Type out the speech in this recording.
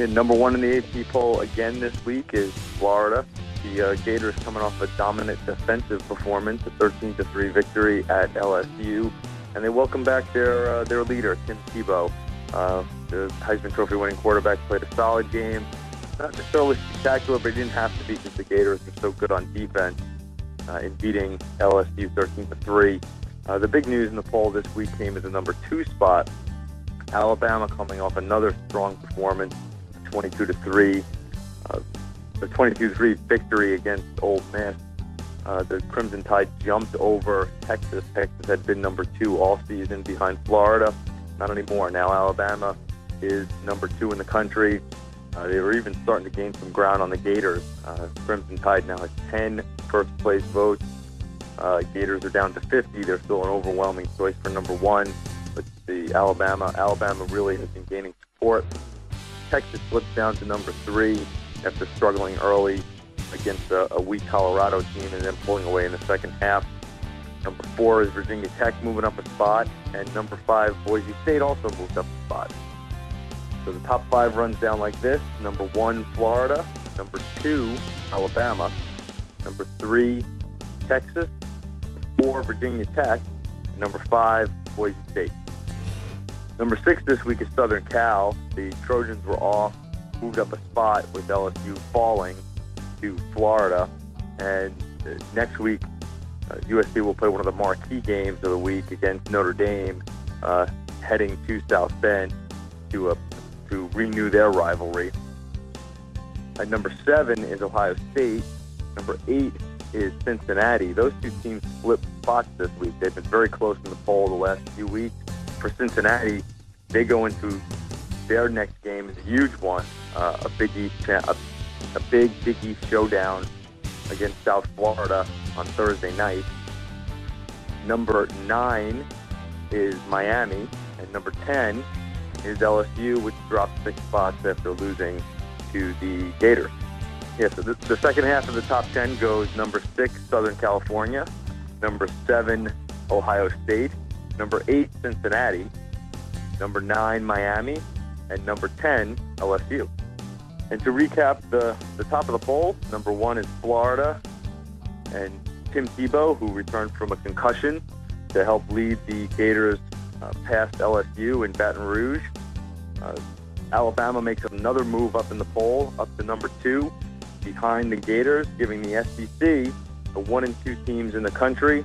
And number one in the AP poll again this week is Florida. The Gators coming off a dominant defensive performance, a 13-3 victory at LSU, and they welcome back their leader, Tim Tebow. The Heisman Trophy winning quarterback played a solid game. Not necessarily spectacular, but he didn't have to be because the Gators are so good on defense in beating LSU 13-3. The big news in the poll this week came at the number 2 spot. Alabama coming off another strong performance, 22-3. The 22-3 victory against Ole Miss. The Crimson Tide jumped over Texas. Texas had been number 2 all season behind Florida. Not anymore. Now Alabama is number 2 in the country. They were even starting to gain some ground on the Gators. Crimson Tide now has 10 first-place votes. Gators are down to 50. They're still an overwhelming choice for number 1. But the Alabama really has been gaining support. Texas slips down to number 3 after struggling early against a weak Colorado team and then pulling away in the second half. Number 4 is Virginia Tech moving up a spot, and number 5, Boise State, also moved up a spot. So the top 5 runs down like this. Number 1, Florida. Number 2, Alabama. Number 3, Texas. 4, Virginia Tech. Number 5, Boise State. Number 6 this week is Southern Cal. The Trojans were off, moved up a spot with LSU falling to Florida. And next week, USC will play one of the marquee games of the week against Notre Dame, heading to South Bend to renew their rivalry. At number 7 is Ohio State. Number 8 is Cincinnati. Those two teams flipped spots this week. They've been very close in the poll the last few weeks. For Cincinnati, they go into their next game is a huge one, a Big East showdown against South Florida on Thursday night. Number 9 is Miami, and number 10 is LSU, which dropped 6 spots after losing to the Gators. Yeah, so the second half of the top 10 goes number 6, Southern California, number 7, Ohio State, number 8, Cincinnati, number 9, Miami, and number 10, LSU. And to recap the top of the poll, number 1 is Florida, and Tim Tebow, who returned from a concussion to help lead the Gators past LSU in Baton Rouge. Alabama makes another move up in the poll, up to number 2, behind the Gators, giving the SEC the 1 and 2 teams in the country